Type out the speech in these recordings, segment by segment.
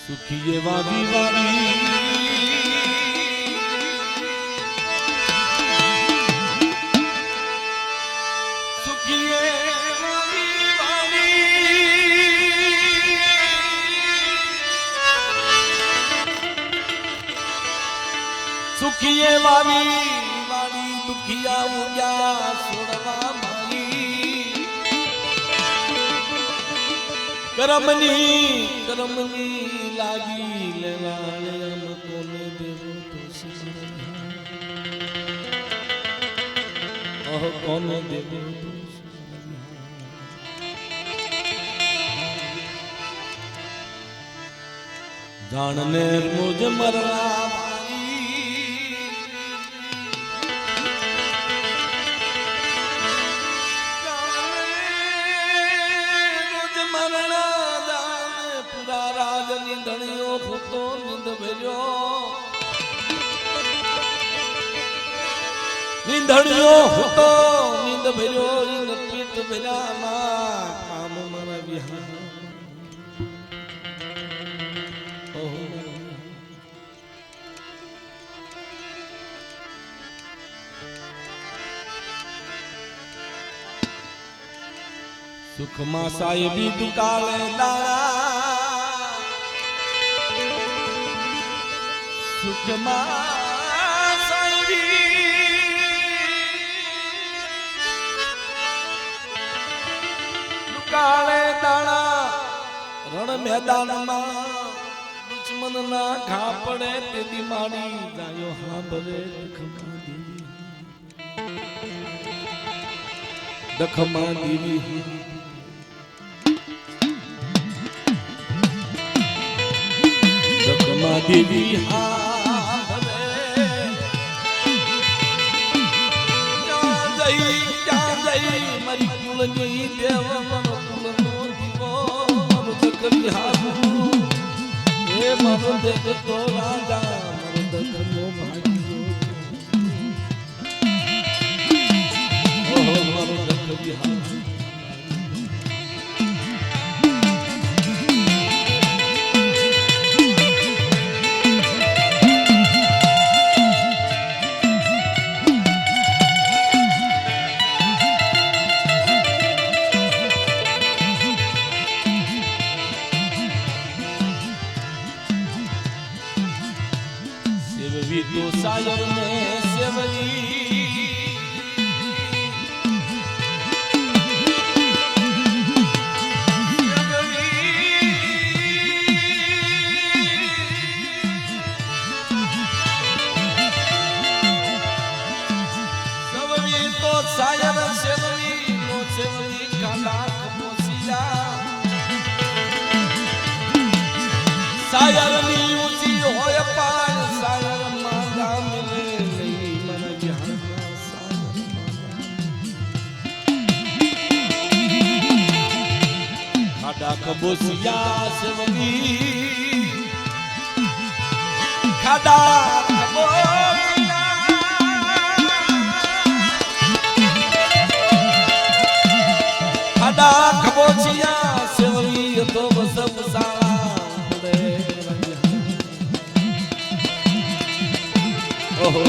સુખીએ વાવી વાવી સુખીએ વાવી વાવી સુખીએ વાવી વાવી દુખિયા ઉગ્યા છોડવા મારી કરમની લાગી લેવાને અમ કોને દેવો તો સિમરિયા ઓહ કોને દેવો તો સિમરિયા જાણને મુજ મરવા ધણીઓ ફૂટો નિંદ ભર્યો નિંદણીઓ ફૂટો નિંદ ભર્યો ઇન પીઠ ભર્યા કામ મારા વિહાર સુખમાં સાહેબી દુકાળે દાણા સુખમાં સાહેબી દુકાળે દાણા રણ મેદાનમાં દુશ્મનના ઘા પડે તે દિમાડી ગાયો હાંભરે દખમાં દેવી દખમાં દેવી મારી કુળની દેવ મારો કુળનો દીવો મારો દખની હારું એ મારો દેખતો રાજા મારો દખનો ભાગ્યો ઓહો મારો દખની હારું તો સાયર ને સેવરી સવરી તો સાયર સેવરી નો સેવરી કાલા કપોસિયા સાયર ની ઊંચી હોય પાર સાયર ખાડા કબોસિયા સેવરી ખાડા કબોસિયા સેવરી તો બસબ સાળા ઓહો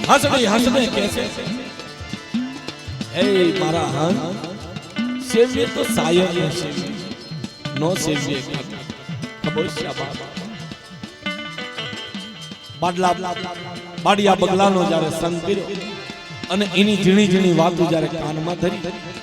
હસને કેસે એ મારા હન સેવ્ય તો સાયર ને સેવ્ય નો સેવ્ય ખબોશિયા બાડિયા બગલાનો જ્યારે સંગ કર્યો અને એની ઝીણી ઝીણી વાતો જ્યારે કાનમાં ધરી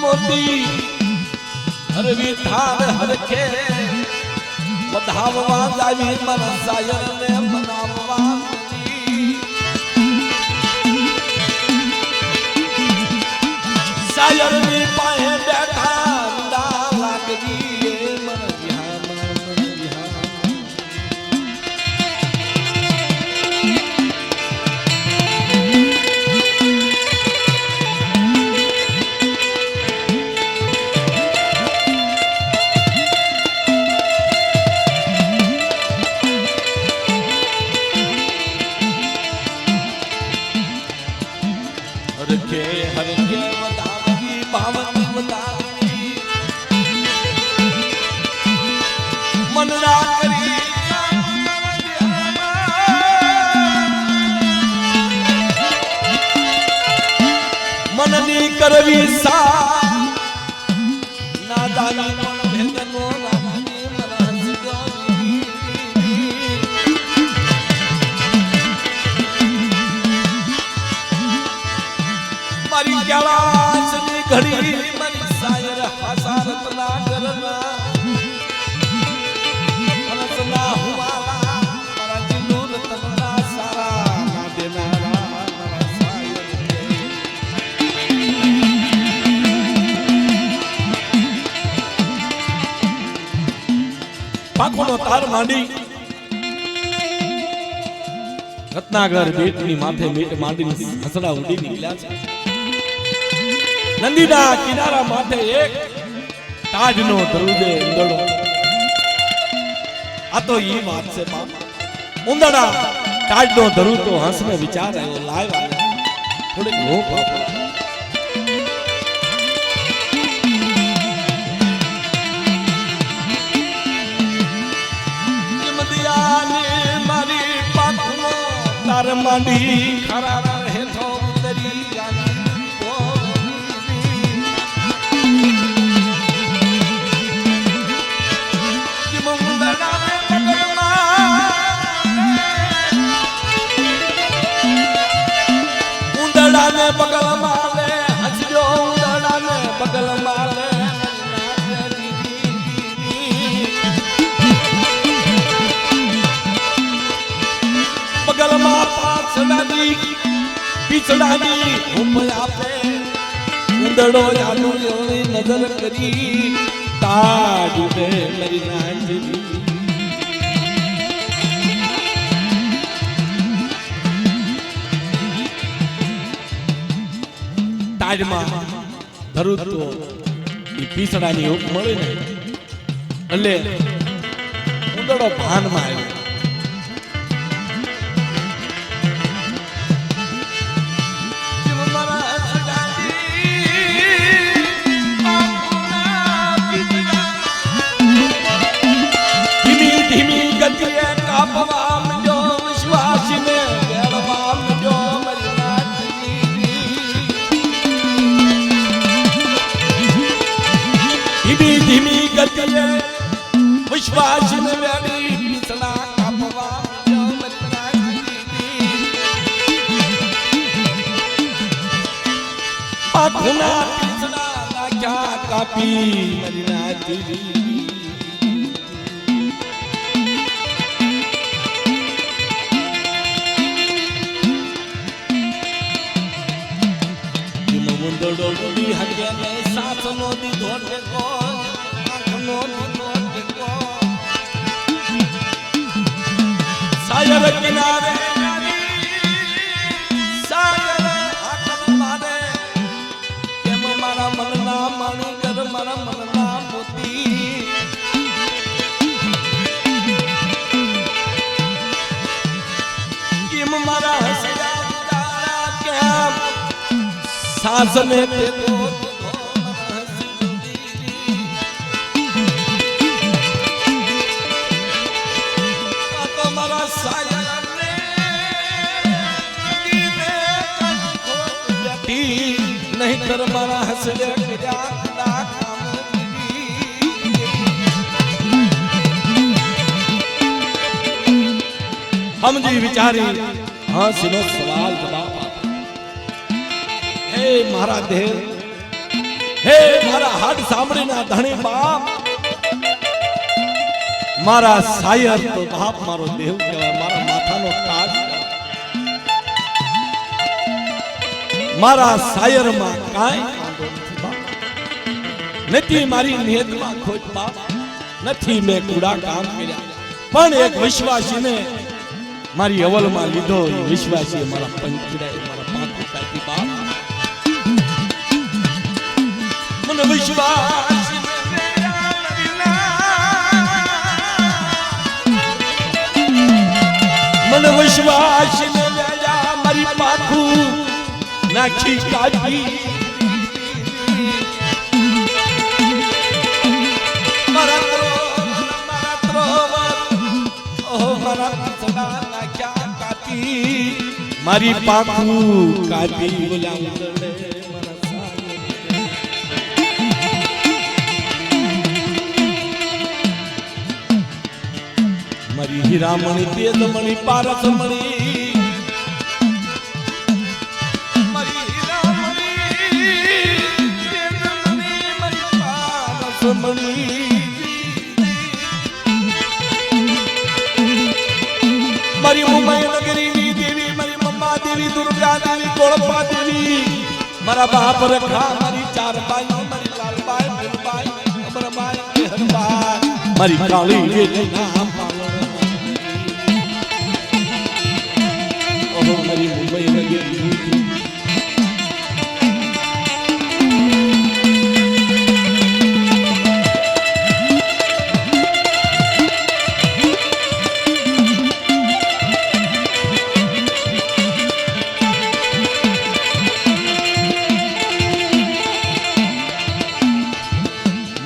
મોતી હરવી થાળ હરખે વધાવવા જાવી મન સાયર ને મનાવવા સાયર ની પાસે બેઠા હરખે હરખે વધાવી ભાવની વધાવી મન ના કરી મનની કરવી સા ના દાની કોણ ભેદનો રાની મરહસ ગોરી મારી ક્યાવાસની ઘડી મારી સાયર હસારત ના કરના અનસના હુવાલા મારા જીનુર તમના સારા ના દેનારા મારા સાયર પાકોનો તાર માંડી રત્નાગર બેટની માથે બેટ માંડીને હસડા ઉડી નીકળ્યા છે નંદીના કિનારા માથે એક તાજનો ધરુદે ઉંદડો આ તો ઈ વાત છે બાપ ઉંદડા તાજનો ધરુ તો હસને વિચાર આવ્યો લાવ આવે થોડીક નો પાપ મારી પાકનો તાર માંડી ખરા હેઠો ઉતરી ઉંદડાને બગલ માલે હસજો ઉંદડાને બગલ માલે બગલમાં પાછડાની પીછડાની હુમ આપે ઉંદડો જાદુની નજર કરી તાજ ઉડે મારી નાચની તાજમાં ધરું તો એ પીછડાની હુક મળી ને એટલે ઉંદડો ભાનમાં આવ્યો કાપવા માંડ્યો વિશ્વાસીને વેળવા માંડ્યો મારી નાચની ધીમી ધીમી ગતિએ વિશ્વાસીને વેળી પીછડા કાપવા માંડ્યો મારી નાચની પાખના પીછડા નાખ્યા કાપી મારી નાચની ડોડી હગે ને સાસનો દીધો ટેકો આંખનો દીધો ટેકો સાયર કિનારે સાયર આંખ મારે કેમ મારા મનના માણી કર મારા મનના મોતી કેમ મારા હસડા ઉદારા કેમ સાસને તે તો તમારા સાયરને નહીં તર મારા હસડે કર્યા સમજી વિચારી હા સીનો સવાલ જવાબ હે મારા દેવ હે મારા હાડ સાંભળીના ધણી બાપ મારા સાયર તો બાપ મારો દેવ કહેવાય મારા માથાનો તાજ મારા સાયરમાં કાંઈ વાંધો નથી બાપ નથી મારી નિયતમાં ખોટ બાપ નથી મેં કુડા કામ કર્યા પણ એક વિશ્વાસીને મારી અવલમાં લીધો વિશ્વાસીએ મારા પંચડાએ મારા પાંખો કાપી બાપ મને વિશ્વાસ મને વિશ્વાસ મારી પાખું નાખી કાઢી મારી પાકું કાઢી મારી હીરામણી તેજમણી પારસમણી મારી હીરામણી તેજમણી મારી પારસમણી મારી મુંબઈ નગરીની દેવી મારી મમ્મા દેવી દુર્ગા દેવી ગોળપા દેવી મારા બાપ રખા મારી ચાર બાઈઓ મારી લાલબાઈ ફૂલબાઈ અમરબાઈ હરબાઈ મારી કાળી વેલના ઓહો મારી મુંબઈ નગરી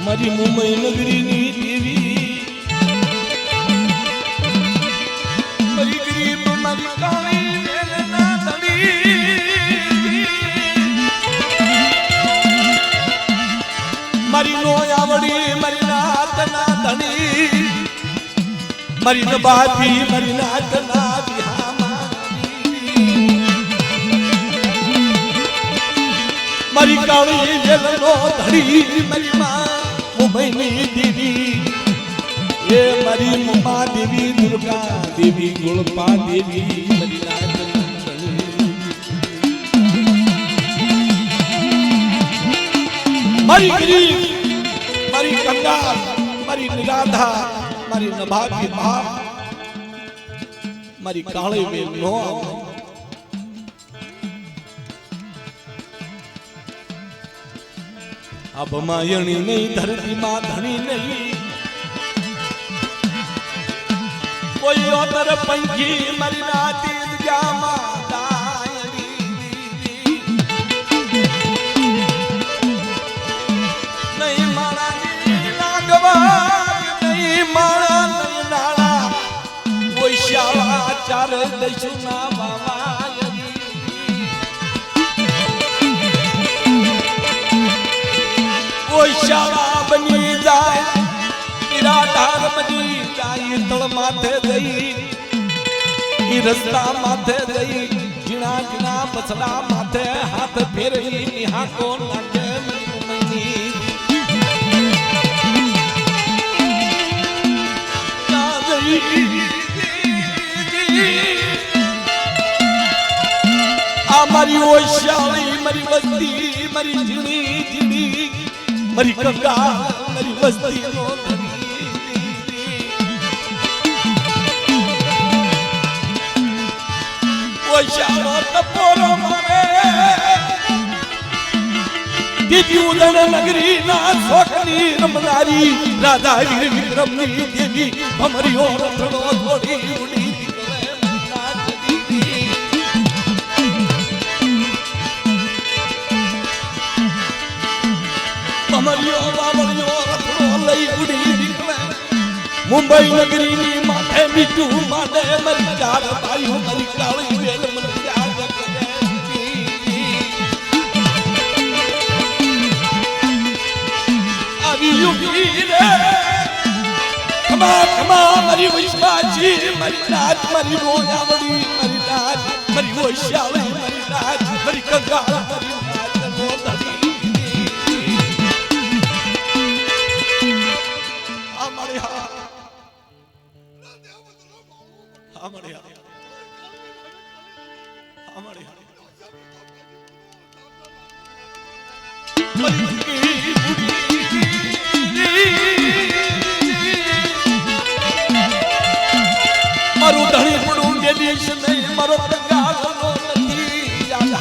મારી મુંબઈ નગરીની દેવી મારી ગરીબ મારી કાળી વેલના ધણી મારી નોયાવડી મારી નાતના ધણી મારી નબાતી મારી નાતના વિહામા મારી કાળી વેલનો ધણી મારી માં મુંબઈની દેવી એ મારી મમ્મા દેવી દુર્ગા દેવી ગોળપા દેવી મારી મારી ગરીબ મારી કંગાલ મારી નિરાધા મારી નભાગી બાપ મારી કાળી વેલ નો અબમાયણી નહીં ધરતીમાં ધણી નહીં કોઈ ઓતર પંખી મારી નાતી જામાં દાયણી નહીં માળાની લાગવા નહીં માળા નહીં નાળા કોઈ શાળા ચાર દઈશુના બાવા શાળા બની જાય નિરાધાર બની જાય તળ માથે જઈ ઈ રસ્તા માથે જઈ જીણા જીણા બસડા માથે હાથ ફેરવી નિહાકો નાખે મની આ મારી ઓશાળી મારી વસ્તી મારી ઝીણી ઝીણી મારી કંગા મારી વસ્તી નો ઓશાળો ટપોરો મારે દીદી ઉદણ નગરી ના છોકરી રમનારી રાધા વિક્રમની દેવી ભમરીઓ રથડો થોડી ઉડી ભમરીઓ બાવળીઓ રથડો લઈ ઉડી નીકળે મુંબઈ નગરીની માથે મીઠું માને મરી ચાર બાયું મરી કાળી વેલ મરી ચાર આવી યુગી રે ખમા ખમા મરી વૈશ્વાજી મરી નાચ મરી રોયાવડી મરી નાચ મરી વૈશ્યાળી મરી નાચ મરી કંગાળ મરી નાચ નો ધડી અમારે હા અમારે અમારે મારું ધણી પડું ગેલી છે નહીં મારો પ્રગાળનો નથી યાદ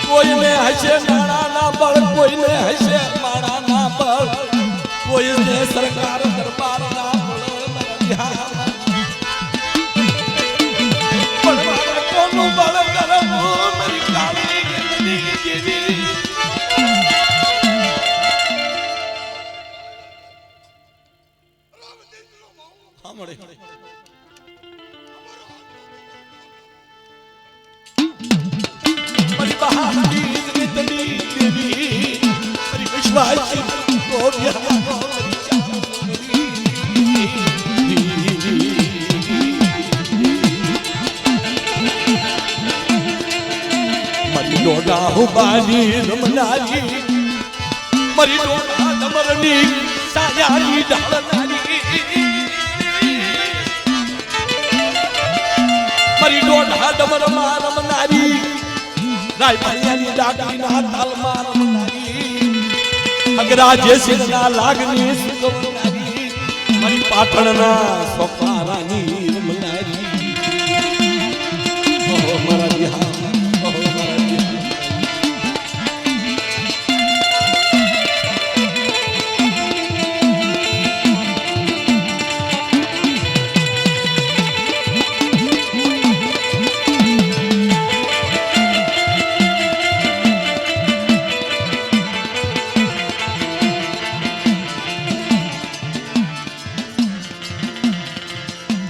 કોઈને હશે નાણાના બળ કોઈને હશે માણાના બળ કોઈને સરકાર દરબારના બળ સાંભળે મારી બહારની જગતની દેવી મારી વિશ્વાસી ગોવ્યા મારી ડોડા હુબાની રમનારી મારી ડોડા દમરની સાયાની ઢાળનારી મારી ડોડા દમરમાં રમનારી રાયભાઈની ડાકીના તાલમાં રમનારી અગરાજેશના લાગની સુગમનારી મારી પાટણના સોપારાની રમનારી ઓહો મારા બિહાર ઓહો મારા બિહાર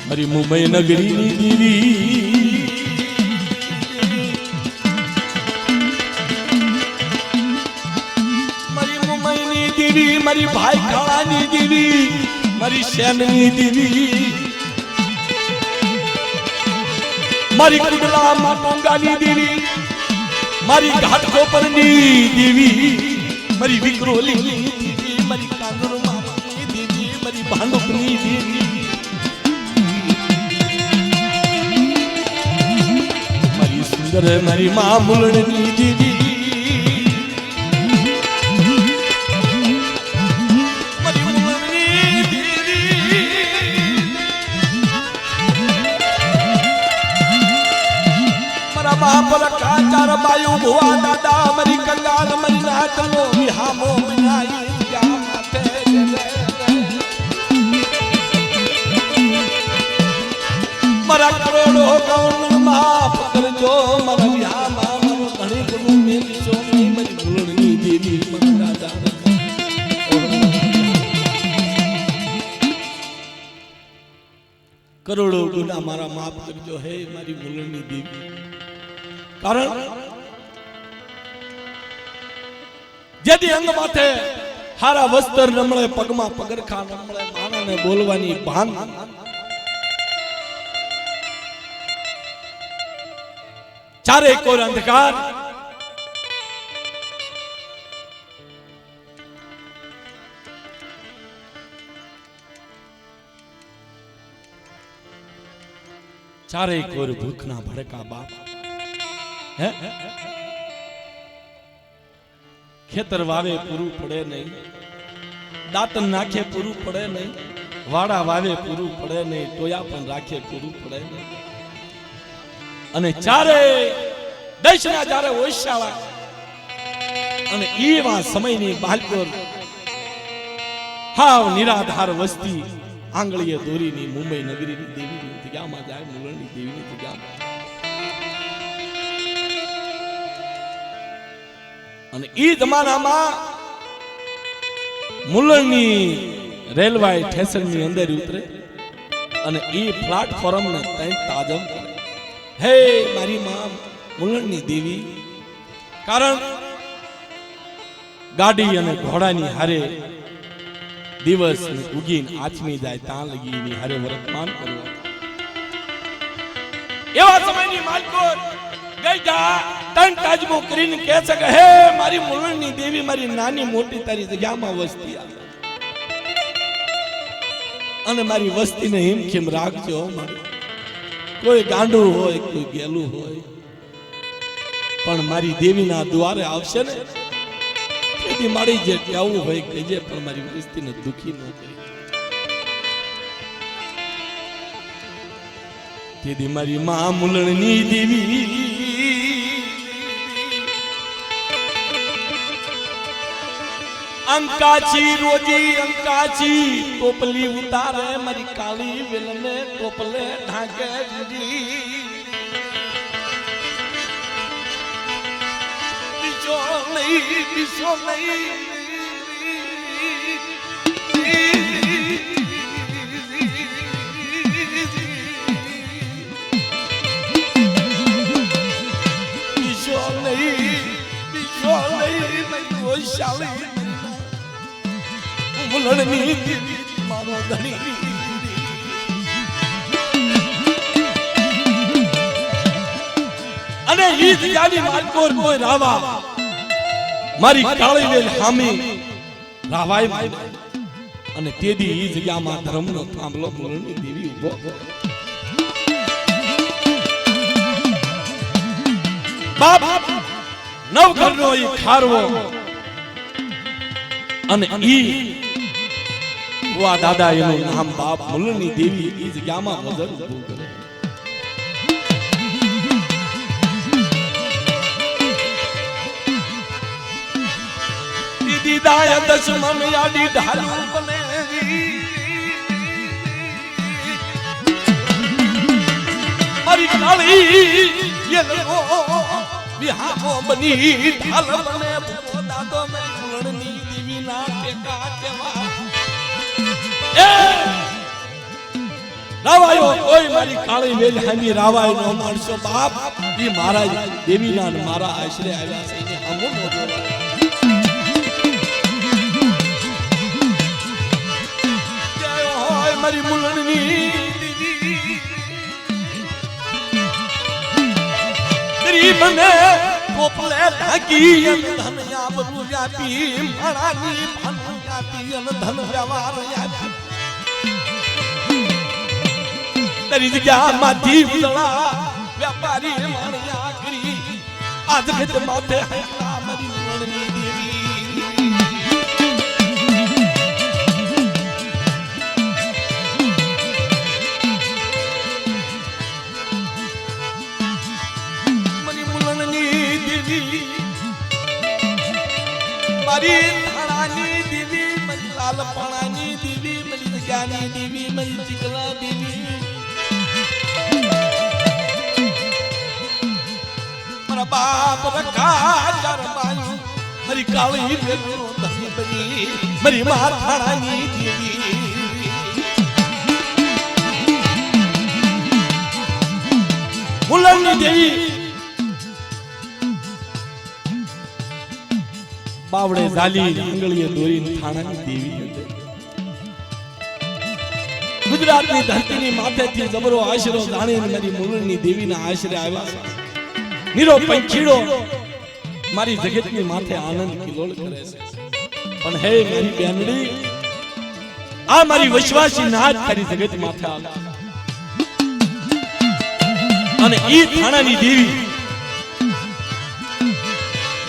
મારી મુંબઈ નગરીની દીવી મારી મુંબઈની દીવી મારી ભાઈ ખાવાની દીવી મારી શેનની દીવી મારી કુડલા માટોંગાની દીવી મારી ઘાટકોપરની દીવી મારી વિક્રોલીની દીવી મારી કાંદરમાની દીવી મારી ભાંડુપની દીવી મારી માં મુલડની દીદી મારી મુલડની દીદી મારા બાપ રખા ચાર બાયુ ભુવા દાદા મારી કંગાલ મારી નાતનો વિહામો બનાઈ ગયા માથે મારા કરોડો કૌન માફ કરજો મારા વ્યામાં મારું ઘણી બધું મેલશો નહીં મારી ભૂલની દેવી મારા દાદા કરોડો ગુના મારા માફ કરજો હે મારી ભૂલની દેવી કારણ જેથી અંગ માથે હારા વસ્ત્ર નમળે પગમાં પગરખા નમળે માણાને બોલવાની ભાન ચારે કોર અંધકાર ચારે કોર ભૂખના ભડકા બાપ હે ખેતર વાવે પૂરું પડે નહીં દાંતન નાખે પૂરું પડે નહીં વાડા વાવે પૂરું પડે નહીં ટોયા પણ રાખે પૂરું પડે નહીં અને ચારે દેશના ચારે ઓશાળા અને એવા સમયની બાલકોર હાવ નિરાધાર વસ્તી આંગળીએ દોરીની મુંબઈ નગરીની દેવીની જગ્યામાં જાય મુલણની દેવીની જગ્યામાં અને ઈ જમાનામાં મુલણની રેલવે સ્ટેશનની અંદર ઉતરે અને ઈ પ્લેટફોર્મને ત્યાં તાજમ કરે હે મારી માં મુલણની દેવી કારણ ગાડી અને ઘોડાની હારે દિવસ ઉગીને આચમી જાય ત્યાં લગીની હારે વર્તમાન કરવા એવા સમયની માલકોર ગઈ જા તન તાજમો કરીને કહે છે કે હે મારી મુલણની દેવી મારી નાની મોટી તારી જગ્યામાં વસ્તી આવે અને મારી વસ્તીને હિમખીમ રાખજો મારી કોઈ ગાંડું હોય કોઈ ગેલું હોય પણ મારી દેવીના દ્વારે આવશે ને તેથી મારી જે કહેવું હોય કહેજે પણ મારી વસ્તીને દુખી ન કરી તેથી મારી માં મુલણની દેવી અંકાચી રોજી અંકાચી ટોપલી ઉતારે મારી કાળી વેલને ટોપલે ઢાંકે બીજો નહીં મુલણની મારો ધણી અને ઈ જગ્યાની માલકોર કોઈ રાવા મારી કાળી વેલ હામી રાવાય અને તેદી ઈ જગ્યામાં ધર્મનો થાંભલો મુલણની દેવી ઉભો બાપ નવઘરનો ઈ ખારવો અને ઈ વા દાદા એનું નામ બાપ મુલણની દેવી ઈ જગ્યામાં વજન ઊભું કરે દીદી દાય દશમન યાડી ઢાલું બનેવી મારી કાળી ये लो बिहारो बनी ढाल बने दादो में मुलणनी देवी ना टेका देवा ए रावायो कोई मारी काળી વેલ હામી રાવાય નો માણસો બાપ ઈ મહારાજ દેવી ના મારા આશરે આવ્યા છે ને હમો નો જોવા જય હોય મારી મુલણની મને પોપલે ઢાકી ધન આબરૂ વ્યાપી મણાની ફન વ્યાપી અને ધન વ્યવહાર વ્યાપી તરી જગ્યા માંથી ઉદળા વ્યાપારી માણ્યા કરી આજ ગત માથે હૈયા મરી મુલણની દેવી મારી થાણાની દેવી મારી લાલપણાની દેવી મારી જગ્યાની દેવી મારી ચીકલા દેવી મારા બાપ રખા ચાર બાયુ મારી કાળી વેલનો ધન બની મારી મા થાણાની દેવી મુલણની દેવી બાવડે ઝાલી આંગળીએ દોરીને થાણાની દેવી ગુજરાતની ધરતીની માથેથી જબરો આશરો જાણીને મારી મુલણની દેવીના આશરે આવ્યા નીરો પંખીડો મારી જગતની માથે આનંદ કિલોળ કરે છે પણ હે મારી બેનડી આ મારી વિશ્વાસી નાથ તારી જગત માથે આવે અને ઈ થાણાની દેવી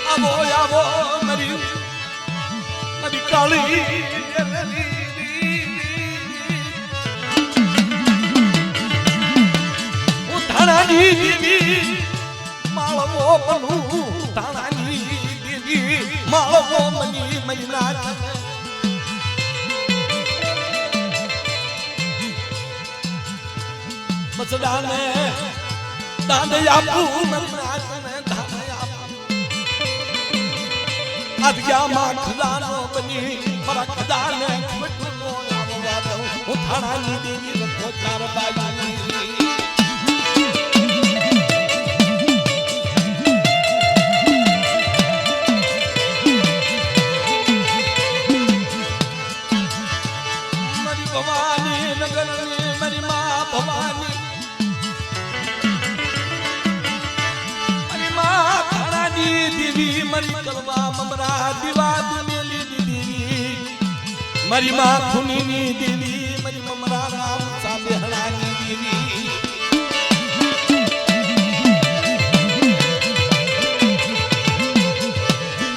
આવો આવો મારી કાળી હું થાણાની દેવી માળવો બનું થાણાની દેવી માળવો મની મહિના બસડાને દાંડ આપું મરના આદિયામાં ખુદાનો બની મારા ખુદાને ખુટનો આવવાદો હું થાણાની દેવી રખો ચાર બાજુ મારી ભવાની નગરની મારી મા ભવાની મારી મા થાણાની દેવી મારી કલવા મમરા દીવા દુમેલી દેવી મારી માં ખૂનીની દેવી મારી મમરા રામ સામે હણાની દેવી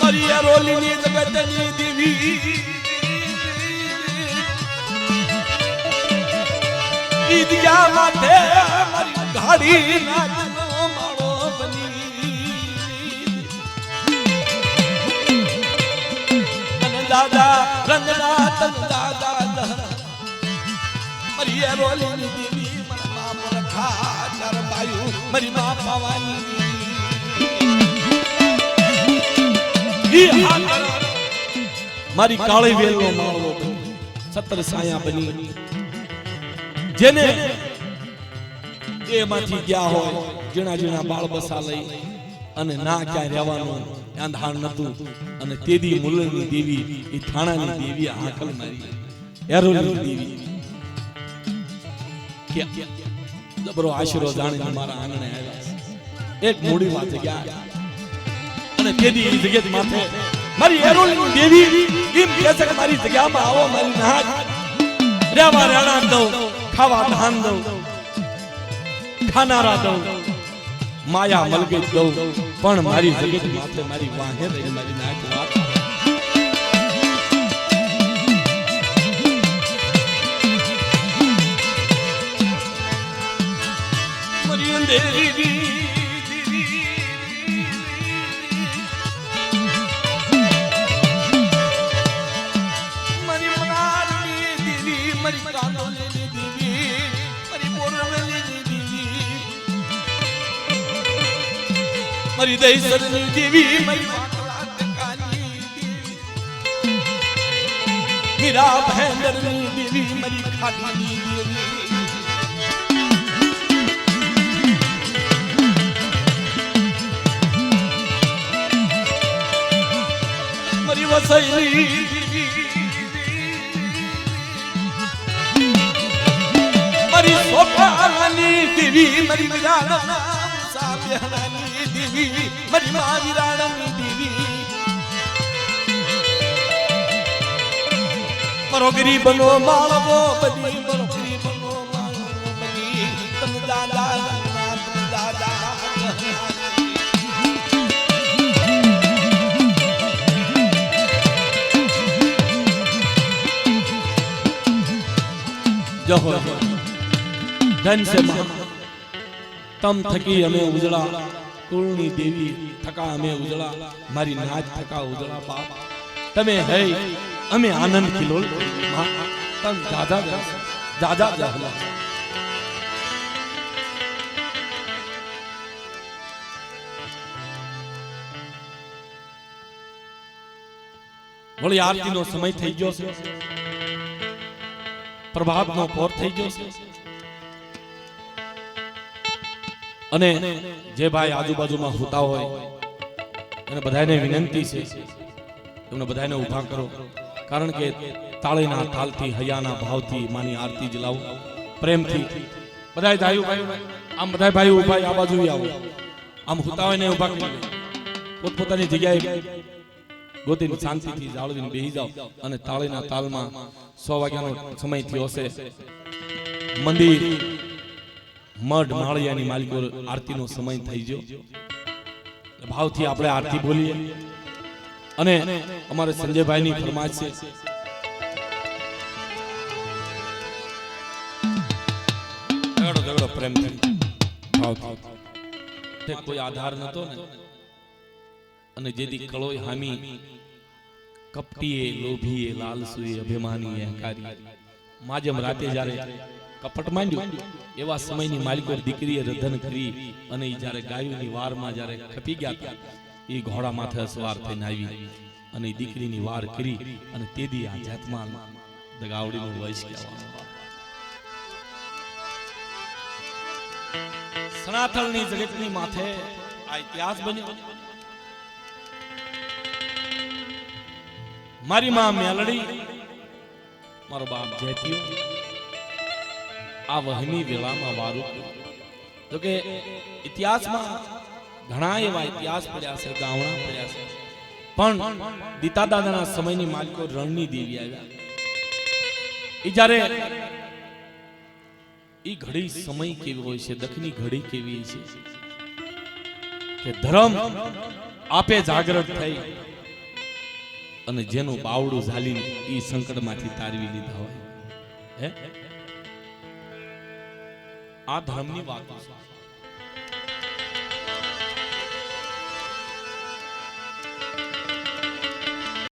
મારી અરોલીની જગતની દેવી ઈદિયા માથે મારી ગાડી નાચનો માળો બની દાદા રંગના તન દાદા મરી રોલીની દેવી મારા બાપ રખા ચાર બાયુ મારી મા પાવાની મારી કાળી વેલનો માળવો સતર સાયા બની જેને એમાંથી ગયા હોય જીણા જીણા બાળ બસા લઈ અને ના ક્યાં રહેવાનું આંધાણ નતું અને તેદી મુલની દેવી એ થાણાની દેવી હાકલ મારી એરોની દેવી કે જબરો આશરો જાણીને મારા આંગણે આવ્યા એક મૂડી માં જગ્યા અને તેદી એ જગ્યા માથે મારી એરોની દેવી એમ કહે છે કે મારી જગ્યામાં આવો મારી નાક રેવા રેણા દઉં ખાવા ધાન દઉં ખાનારા દઉં માયા મલગી દઉં પણ મારી જગત માથે મારી વાહે રહી મારી નાક વાત મારી અંધેરી મારી દઈસરની દેવી મારી વાકલા ટકાની દેવી મીરા ભેંદરની દેવી મારી ખાટીની દેવી મારી વસઈની દેવી મારી સોપાની દેવી મારી મજાના સાબિયાની દેવી મારી મારી રાણની દેવી મારો ગરીબનો માળવો બની મારો ગરીબનો માળવો બની તમ દાદા દાદા જહો ધન સે તમ થકી અમે ઉજળા કુળની દેવી થકા અમે ઉજળા મારી નાચ થકા ઉજળા બાપ તમે હે અમે આનંદ કિલોલ તમ દાદા દાદા દાદા વળી આરતીનો સમય થઈ ગયો છે પ્રભાતનો પોર થઈ ગયો છે અને જે ભાઈ આજુબાજુમાં હોતા હોય એને બધાને વિનંતી છે તમને બધાને ઊભા કરો કારણ કે તાળીના તાલથી હૈયાના ભાવથી માની આરતી જલાવો પ્રેમથી બધાય ભાઈઓ આમ બધાય ભાઈઓ ઊભા આ બાજુ આવો આમ હોતા હોય ને ઊભા કરી પોતપોતાની જગ્યાએ ગોતીને શાંતિથી જાળવીને બેસી જાઓ અને તાળીના તાલમાં 100 વાગ્યાનો સમય થયો હશે મંદિર મઢ માળિયાની માલિકો આરતીનો સમય થઈ ગયો ભાવથી આપણે આરતી બોલીએ અને અમારે સંજયભાઈની ફરમાઈશ છે ઝઘડો પ્રેમથી ભાવથી તે કોઈ આધાર નતો ને અને જેથી કળોય હામી કપટીએ લોભીએ લાલસુએ અભિમાની અહંકારી માજમ રાતે જ્યારે કપટ માંડ્યું એવા સમયની માલિકો દીકરીએ રધન કરી અને જ્યારે ગાયોની વારમાં જ્યારે ખપી ગયા હતા એ ઘોડા માથે સવાર થઈને આવી અને દીકરીની વાર કરી અને તેદી આ જાતમાં દગાવડીનું વૈશ કહેવામાં સનાતનની જગતની માથે આ ઇતિહાસ બન્યો મારી માં મેલડી મારો બાપ જેતીઓ આ વહમી વેળામાં વારું તો કે ઇતિહાસમાં ઘણા એવા ઇતિહાસ પડ્યા છે ગાવણા પડ્યા છે પણ દીતા દાદાના સમયની માલિકો રણની દેવી આવ્યા એ જ્યારે એ ઘડી સમય કેવી હોય છે દખની ઘડી કેવી છે કે ધર્મ આપે જાગૃત થઈ અને જેનું બાવડું ઝાલીને એ સંકટમાંથી તારવી લીધા હોય હે આ ધર્મની વાત છે